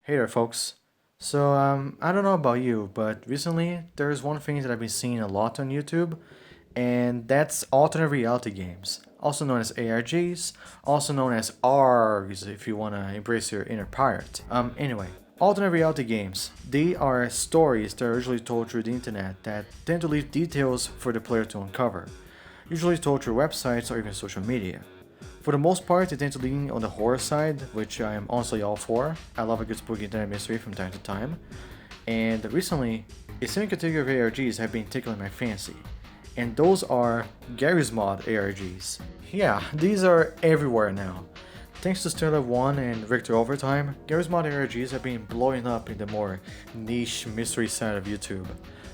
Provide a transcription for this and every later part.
Hey there, folks. I don't know about you, but recently there's one thing that I've been seeing a lot on YouTube, and that's alternate reality games, also known as ARGs, also known as ARGs if you want to embrace your inner pirate. Anyway, alternate reality games, they are stories that are usually told through the internet that tend to leave details for the player to uncover, usually told through websites or even social media. For the most part, they tend to lean on the horror side, which I am honestly all for. I love a good spooky internet mystery from time to time. And recently, a certain category of ARGs have been tickling my fancy. And those are Garry's Mod ARGs. Yeah, these are everywhere now. Thanks to Stellar 1 and Victor Overtime, Garry's Mod ARGs have been blowing up in the more niche mystery side of YouTube.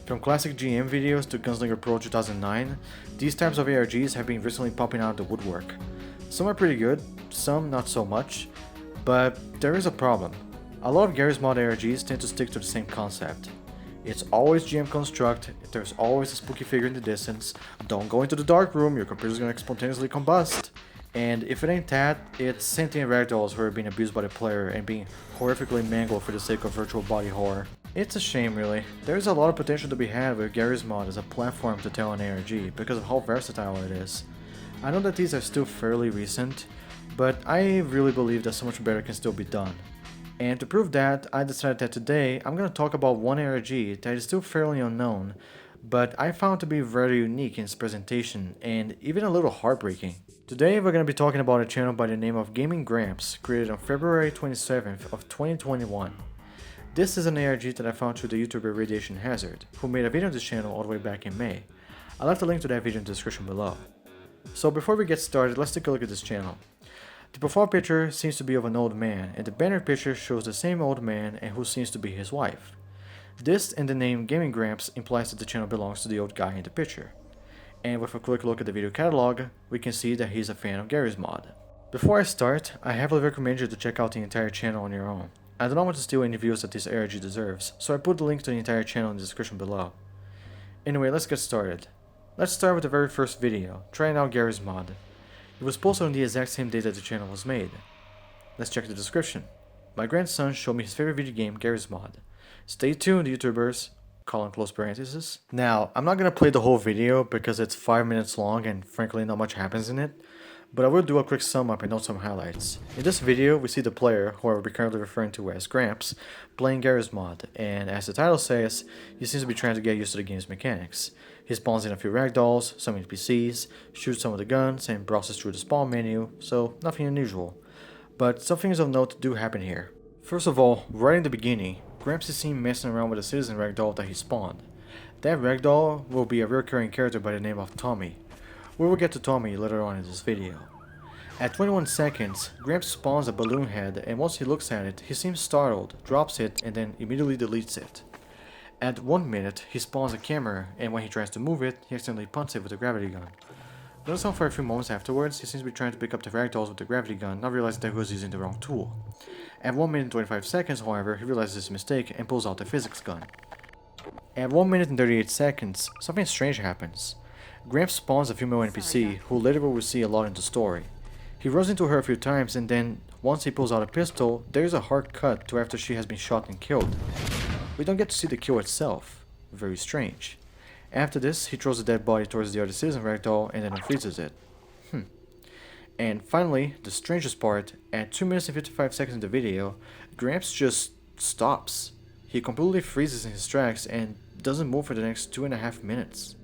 From classic GM videos to Gunslinger Pro 2009, these types of ARGs have been recently popping out of the woodwork. Some are pretty good, some not so much, but there is a problem. A lot of Garry's Mod ARGs tend to stick to the same concept. It's always GM construct, there's always a spooky figure in the distance, don't go into the dark room, your computer's gonna spontaneously combust. And if it ain't that, it's sentient ragdolls who are being abused by the player and being horrifically mangled for the sake of virtual body horror. It's a shame really. There's a lot of potential to be had with Garry's Mod as a platform to tell an ARG because of how versatile it is. I know that these are still fairly recent, but I really believe that so much better can still be done. And to prove that, I decided that today I'm going to talk about one ARG that is still fairly unknown, but I found to be very unique in its presentation and even a little heartbreaking. Today we're going to be talking about a channel by the name of Gaming Gramps, created on February 27th of 2021. This is an ARG that I found through the YouTuber Radiation Hazard, who made a video on this channel all the way back in May. I'll left a link to that video in the description below. So before we get started, let's take a look at this channel. The profile picture seems to be of an old man, and the banner picture shows the same old man and who seems to be his wife. This and the name Gaming Gramps implies that the channel belongs to the old guy in the picture. And with a quick look at the video catalog, we can see that he's a fan of Garry's Mod. Before I start, I heavily recommend you to check out the entire channel on your own. I do not want to steal any views that this ARG deserves, so I put the link to the entire channel in the description below. Anyway, let's get started. Let's start with the very first video, trying out Garry's Mod. It was posted on the exact same day that the channel was made. Let's check the description. My grandson showed me his favorite video game, Garry's Mod. Stay tuned, YouTubers. Colon close parenthesis. Now, I'm not gonna play the whole video because it's 5 minutes long and frankly not much happens in it, but I will do a quick sum up and note some highlights. In this video, we see the player, who I will be currently referring to as Gramps, playing Garry's Mod, and as the title says, he seems to be trying to get used to the game's mechanics. He spawns in a few ragdolls, some NPCs, shoots some of the guns, and browses through the spawn menu, so nothing unusual. But some things of note do happen here. First of all, right in the beginning, Gramps is seen messing around with a citizen ragdoll that he spawned. That ragdoll will be a recurring character by the name of Tommy. We will get to Tommy later on in this video. At 21 seconds, Gramps spawns a balloon head, and once he looks at it, he seems startled, drops it, and then immediately deletes it. At 1 minute, he spawns a camera, and when he tries to move it, he accidentally punts it with a gravity gun. Notice how for a few moments afterwards, he seems to be trying to pick up the ragdolls with the gravity gun, not realizing that he was using the wrong tool. At 1 minute and 25 seconds, however, he realizes his mistake and pulls out the physics gun. At 1 minute and 38 seconds, something strange happens. Gramps spawns a female NPC, who later we will see a lot in the story. He runs into her a few times, and then, once he pulls out a pistol, there is a hard cut to after she has been shot and killed. We don't get to see the kill itself. Very strange. After this, he throws the dead body towards the other citizen ragdoll and then unfreezes it. And finally, the strangest part, at 2 minutes and 55 seconds in the video, Gramps just stops. He completely freezes in his tracks and doesn't move for the next 2.5 minutes.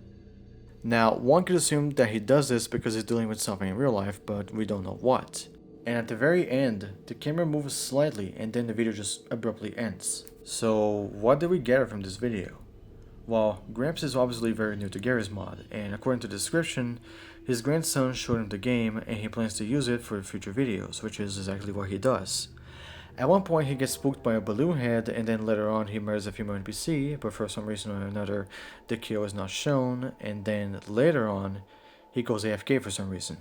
Now, one could assume that he does this because he's dealing with something in real life, but we don't know what. And at the very end, the camera moves slightly and then the video just abruptly ends. So, what did we gather from this video? Well, Gramps is obviously very new to Garry's Mod, and according to the description, his grandson showed him the game and he plans to use it for future videos, which is exactly what he does. At one point he gets spooked by a balloon head, and then later on he murders a female NPC, but for some reason or another the kill is not shown, and then later on he goes AFK for some reason.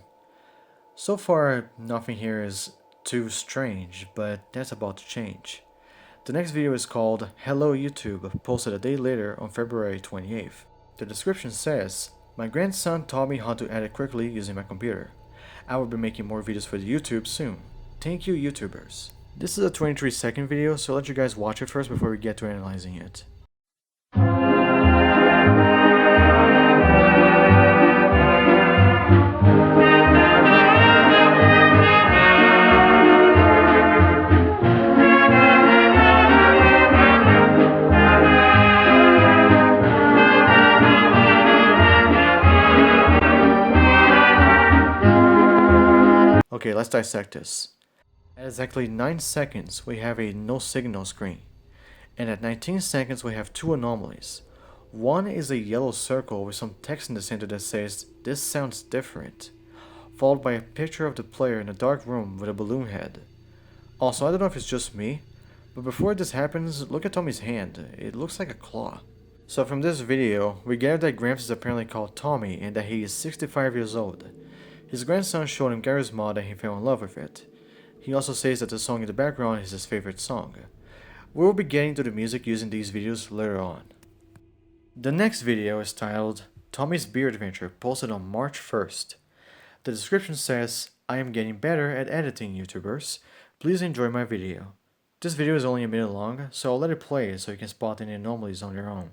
So far nothing here is too strange, but that's about to change. The next video is called Hello YouTube, posted a day later on February 28th. The description says, "My grandson taught me how to edit quickly using my computer. I will be making more videos for the YouTube soon. Thank you, YouTubers." This is a 23-second video, so I'll let you guys watch it first before we get to analyzing it. Okay, let's dissect this. At exactly 9 seconds, we have a no signal screen. And at 19 seconds, we have two anomalies. One is a yellow circle with some text in the center that says, "This sounds different," followed by a picture of the player in a dark room with a balloon head. Also, I don't know if it's just me, but before this happens, look at Tommy's hand. It looks like a claw. So from this video, we gather that Gramps is apparently called Tommy and that he is 65 years old. His grandson showed him Garry's mod and he fell in love with it. He also says that the song in the background is his favorite song. We will be getting to the music using these videos later on. The next video is titled Tommy's Beer Adventure, posted on March 1st. The description says, "I am getting better at editing, YouTubers. Please enjoy my video." This video is only a minute long, so I'll let it play so you can spot any anomalies on your own.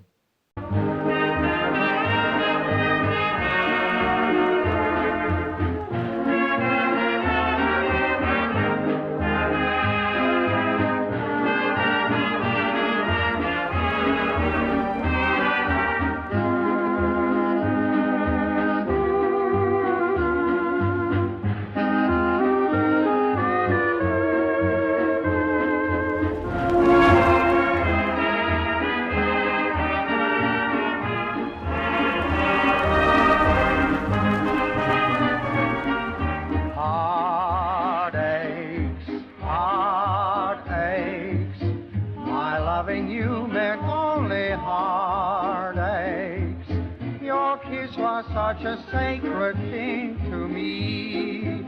Such a sacred thing to me.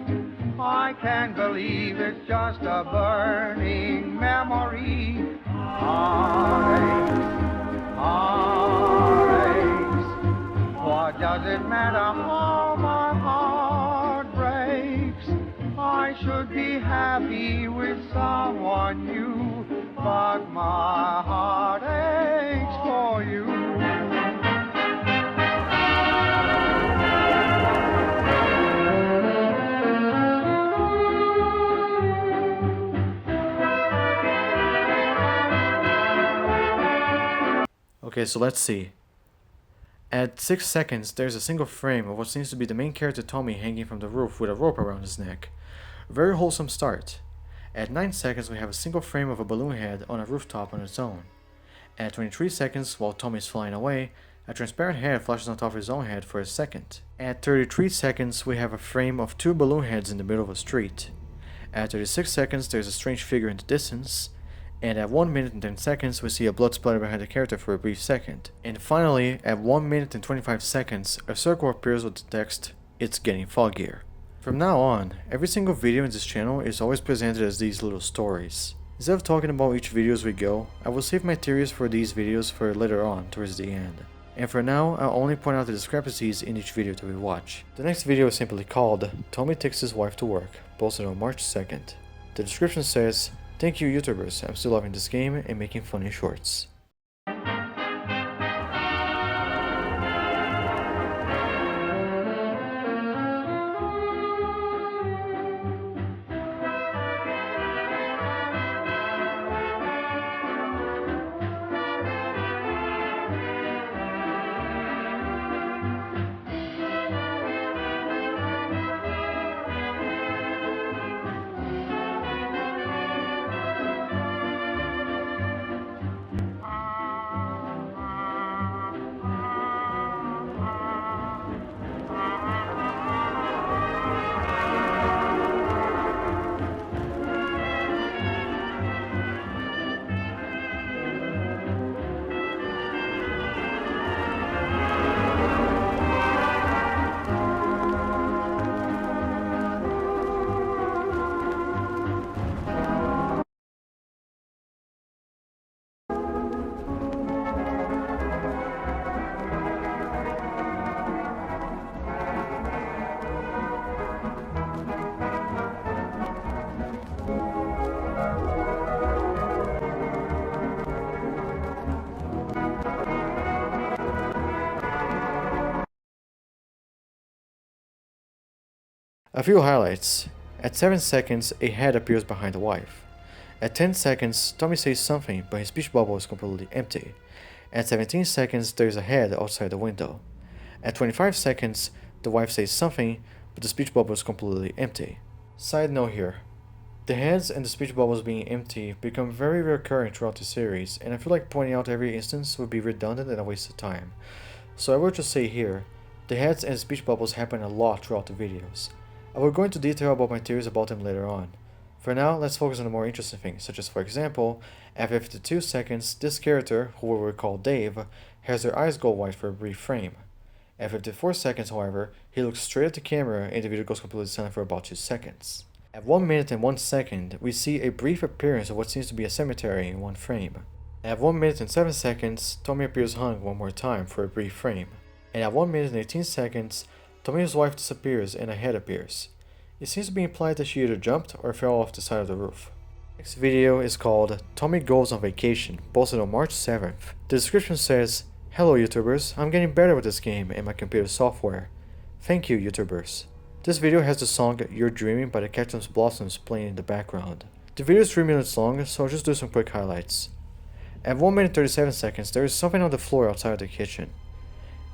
I can't believe it's just a burning memory. Heartaches, heartaches. What does it matter how my heart breaks? I should be happy with someone new, but my heart aches for you. Okay, so let's see. At 6 seconds, there's a single frame of what seems to be the main character Tommy hanging from the roof with a rope around his neck. Very wholesome start. At 9 seconds, we have a single frame of a balloon head on a rooftop on its own. At 23 seconds, while Tommy is flying away, a transparent head flashes on top of his own head for a second. At 33 seconds, we have a frame of two balloon heads in the middle of a street. At 36 seconds, there's a strange figure in the distance. And at 1 minute and 10 seconds, we see a blood splatter behind the character for a brief second. And finally, at 1 minute and 25 seconds, a circle appears with the text, "It's getting foggier." From now on, every single video in this channel is always presented as these little stories. Instead of talking about each video as we go, I will save my theories for these videos for later on, towards the end. And for now, I'll only point out the discrepancies in each video that we watch. The next video is simply called Tommy Takes His Wife to Work, posted on March 2nd. The description says, "Thank you, YouTubers, I'm still loving this game and making funny shorts." A few highlights. At 7 seconds, a head appears behind the wife. At 10 seconds, Tommy says something, but his speech bubble is completely empty. At 17 seconds, there is a head outside the window. At 25 seconds, the wife says something, but the speech bubble is completely empty. Side note here. The heads and the speech bubbles being empty become very recurring throughout the series, and I feel like pointing out every instance would be redundant and a waste of time. So I will just say here, the heads and speech bubbles happen a lot throughout the videos. I will go into detail about my theories about them later on. For now, let's focus on the more interesting things, such as for example, at 52 seconds, this character, who we will call Dave, has their eyes go white for a brief frame. At 54 seconds, however, he looks straight at the camera and the video goes completely silent for about 2 seconds. At 1 minute and 1 second, we see a brief appearance of what seems to be a cemetery in one frame. At 1 minute and 7 seconds, Tommy appears hung one more time for a brief frame. And at 1 minute and 18 seconds, Tommy's wife disappears and a head appears. It seems to be implied that she either jumped or fell off the side of the roof. Next video is called Tommy Goes on Vacation, posted on March 7th. The description says, "Hello YouTubers, I'm getting better with this game and my computer software. Thank you YouTubers." This video has the song You're Dreaming by the Cactus Blossoms playing in the background. The video is 3 minutes long, so I'll just do some quick highlights. At 1 minute 37 seconds, there is something on the floor outside the kitchen.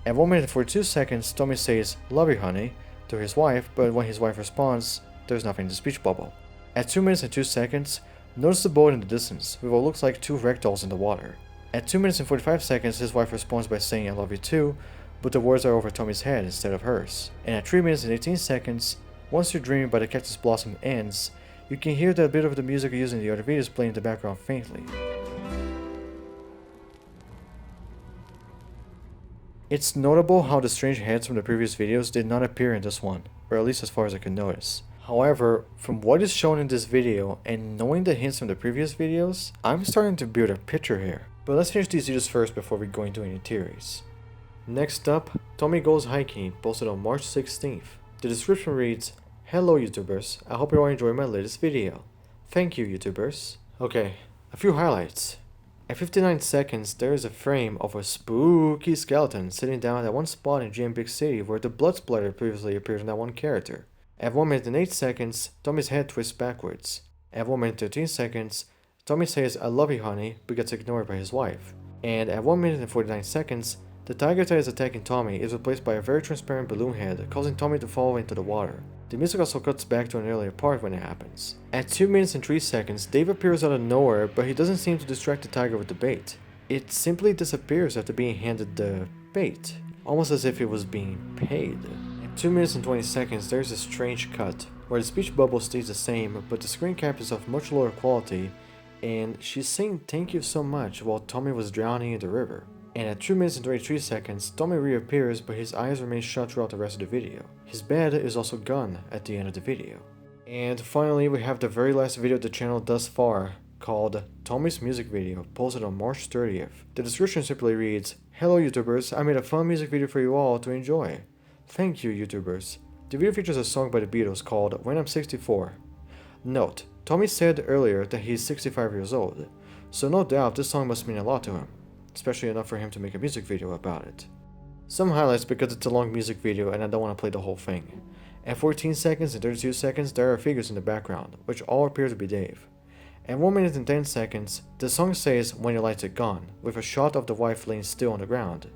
At 1 minute 42 seconds, Tommy says, "Love you honey," to his wife, but when his wife responds, there's nothing in the speech bubble. At 2 minutes and 2 seconds, notice the boat in the distance, with what looks like 2 ragdolls in the water. At 2 minutes and 45 seconds, his wife responds by saying "I love you too," but the words are over Tommy's head instead of hers. And at 3 minutes and 18 seconds, Once You're Dreaming by the Cactus Blossom ends, you can hear that a bit of the music used in the other videos playing in the background faintly. It's notable how the strange heads from the previous videos did not appear in this one, or at least as far as I could notice. However, from what is shown in this video and knowing the hints from the previous videos, I'm starting to build a picture here. But let's finish these videos first before we go into any theories. Next up, Tommy Goes Hiking, posted on March 16th. The description reads, "Hello YouTubers, I hope you all enjoyed my latest video. Thank you YouTubers." Okay, a few highlights. At 59 seconds, there is a frame of a spooky skeleton sitting down at one spot in GM Big City where the blood splatter previously appeared in that one character. At 1 minute and 8 seconds, Tommy's head twists backwards. At 1 minute and 13 seconds, Tommy says "I love you honey," but gets ignored by his wife. And at 1 minute and 49 seconds, the tiger that is attacking Tommy is replaced by a very transparent balloon head, causing Tommy to fall into the water. The music also cuts back to an earlier part when it happens. At 2 minutes and 3 seconds, Dave appears out of nowhere, but he doesn't seem to distract the tiger with the bait. It simply disappears after being handed the bait, almost as if it was being paid. At 2 minutes and 20 seconds, there's a strange cut, where the speech bubble stays the same, but the screen cap is of much lower quality, and she's saying "thank you so much" while Tommy was drowning in the river. And at 2 minutes and 23 seconds, Tommy reappears, but his eyes remain shut throughout the rest of the video. His bed is also gone at the end of the video. And finally, we have the very last video of the channel thus far, called Tommy's Music Video, posted on March 30th. The description simply reads, "Hello YouTubers, I made a fun music video for you all to enjoy. Thank you YouTubers." The video features a song by the Beatles called "When I'm 64. Note, Tommy said earlier that he is 65 years old, so no doubt this song must mean a lot to him, especially enough for him to make a music video about it. Some highlights because it's a long music video and I don't want to play the whole thing. At 14 seconds and 32 seconds, there are figures in the background, which all appear to be Dave. At 1 minute and 10 seconds, the song says "When Your Lights Are Gone," with a shot of the wife laying still on the ground.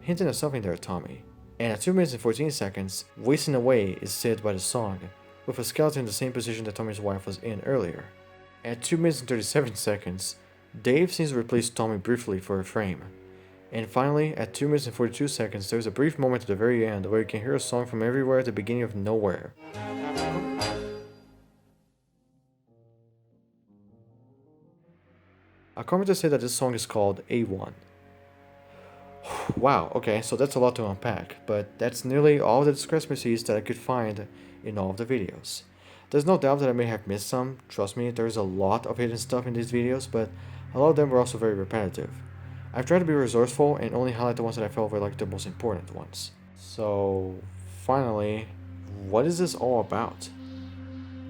Hinting at something there, Tommy. And at 2 minutes and 14 seconds, "Wasting Away" is said by the song, with a skeleton in the same position that Tommy's wife was in earlier. At 2 minutes and 37 seconds, Dave seems to replace Tommy briefly for a frame. And finally, at 2 minutes and 42 seconds, there's a brief moment at the very end where you can hear a song from everywhere at the beginning of nowhere. A commenter said that this song is called A1. Wow, okay, so that's a lot to unpack, but that's nearly all the discrepancies that I could find in all of the videos. There's no doubt that I may have missed some. Trust me, there's a lot of hidden stuff in these videos, but a lot of them were also very repetitive. I've tried to be resourceful and only highlight the ones that I felt were like the most important ones. So, finally, what is this all about?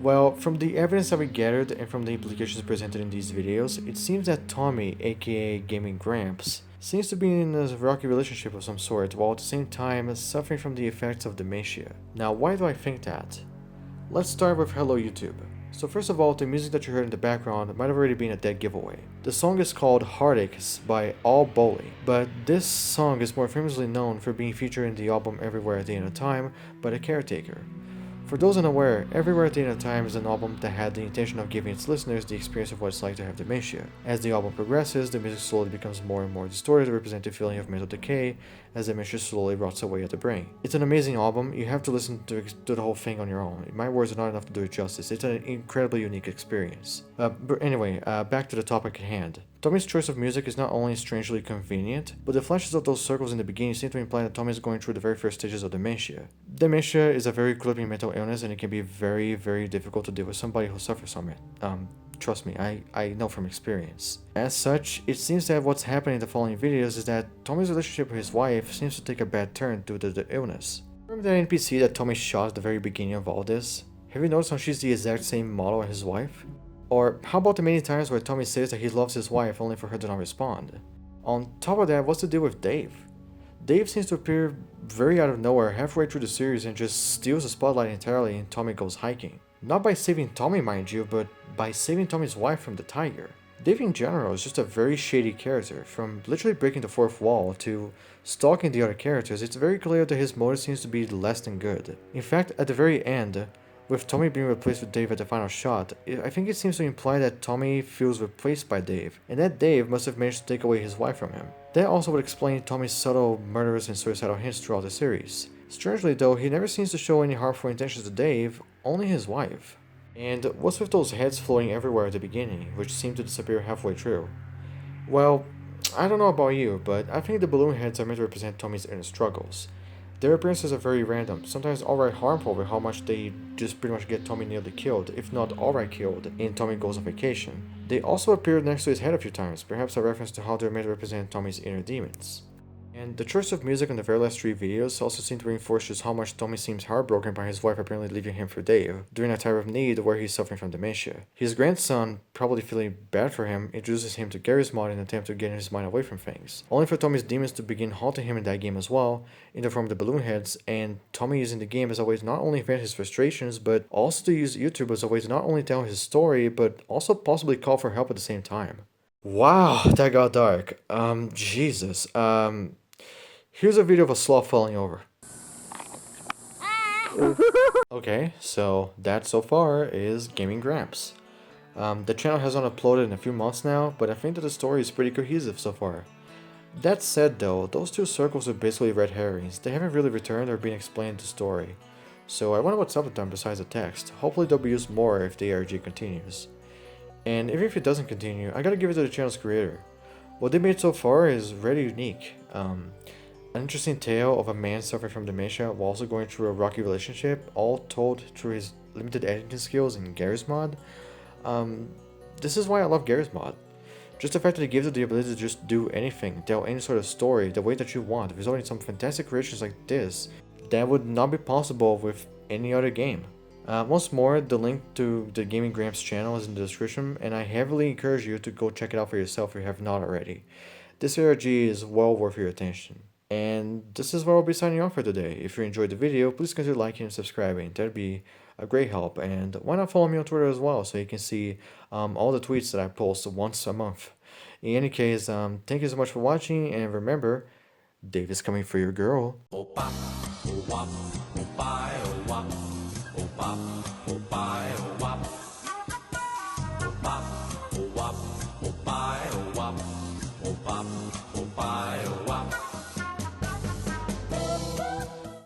Well, from the evidence that we gathered and from the implications presented in these videos, it seems that Tommy, aka Gaming Gramps, seems to be in a rocky relationship of some sort, while at the same time suffering from the effects of dementia. Now, why do I think that? Let's start with Hello YouTube. So first of all, the music that you heard in the background might have already been a dead giveaway. The song is called Heartaches by All Bolly, but this song is more famously known for being featured in the album Everywhere at the End of Time by The Caretaker. For those unaware, Everywhere at the End of Time is an album that had the intention of giving its listeners the experience of what it's like to have dementia. As the album progresses, the music slowly becomes more and more distorted to represent the feeling of mental decay as dementia slowly rots away at the brain. It's an amazing album. You have to listen to the whole thing on your own. My words are not enough to do it justice. It's an incredibly unique experience. But anyway, back to the topic at hand. Tommy's choice of music is not only strangely convenient, but the flashes of those circles in the beginning seem to imply that Tommy is going through the very first stages of dementia. Dementia is a very crippling mental illness, and it can be very, very difficult to deal with somebody who suffers from it. Trust me, I know from experience. As such, it seems that what's happening in the following videos is that Tommy's relationship with his wife seems to take a bad turn due to the illness. Remember that NPC that Tommy shot at the very beginning of all this? Have you noticed how she's the exact same model as his wife? Or how about the many times where Tommy says that he loves his wife only for her to not respond? On top of that, what's the deal with Dave? Dave seems to appear very out of nowhere halfway through the series and just steals the spotlight entirely and Tommy goes hiking. Not by saving Tommy, mind you, but by saving Tommy's wife from the tiger. Dave in general is just a very shady character. From literally breaking the fourth wall to stalking the other characters, it's very clear that his motive seems to be less than good. In fact, at the very end, with Tommy being replaced with Dave at the final shot, I think it seems to imply that Tommy feels replaced by Dave, and that Dave must have managed to take away his wife from him. That also would explain Tommy's subtle murderous and suicidal hints throughout the series. Strangely though, he never seems to show any harmful intentions to Dave, only his wife. And what's with those heads floating everywhere at the beginning, which seem to disappear halfway through? Well, I don't know about you, but I think the balloon heads are meant to represent Tommy's inner struggles. Their appearances are very random, sometimes outright harmful with how much they just pretty much get Tommy nearly killed, if not outright killed, in Tommy Goes on Vacation. They also appeared next to his head a few times, perhaps a reference to how they're meant to represent Tommy's inner demons. And the choice of music on the very last 3 videos also seem to reinforce just how much Tommy seems heartbroken by his wife apparently leaving him for Dave, during a time of need where he's suffering from dementia. His grandson, probably feeling bad for him, introduces him to Garry's mod in an attempt to get his mind away from things, only for Tommy's demons to begin haunting him in that game as well, in the form of the balloon heads, and Tommy using the game as a way to not only vent his frustrations, but also to use YouTube as a way to not only tell his story, but also possibly call for help at the same time. Wow, that got dark. Jesus. Here's a video of a sloth falling over. Okay, so that so far is Gaming Gramps. The channel has not uploaded in a few months now, but I think that the story is pretty cohesive so far. That said though, those 2 circles are basically red herrings. They haven't really returned or been explained in the story. So I wonder what's up with them besides the text. Hopefully they'll be used more if the ARG continues. And even if it doesn't continue, I gotta give it to the channel's creator. What they made so far is really unique. An interesting tale of a man suffering from dementia while also going through a rocky relationship, all told through his limited editing skills in Garry's mod. This is why I love Garry's mod. Just the fact that it gives you the ability to just do anything, tell any sort of story the way that you want, resulting in some fantastic creations like this that would not be possible with any other game. Once more, the link to the Gaming Gramps channel is in the description, and I heavily encourage you to go check it out for yourself if you have not already. This ARG is well worth your attention. And this is where I'll be signing off for today. If you enjoyed the video, please consider liking and subscribing. That'd be a great help. And why not follow me on Twitter as well, so you can see all the tweets that I post once a month. In any case, thank you so much for watching, and remember, Dave is coming for your girl. Bop,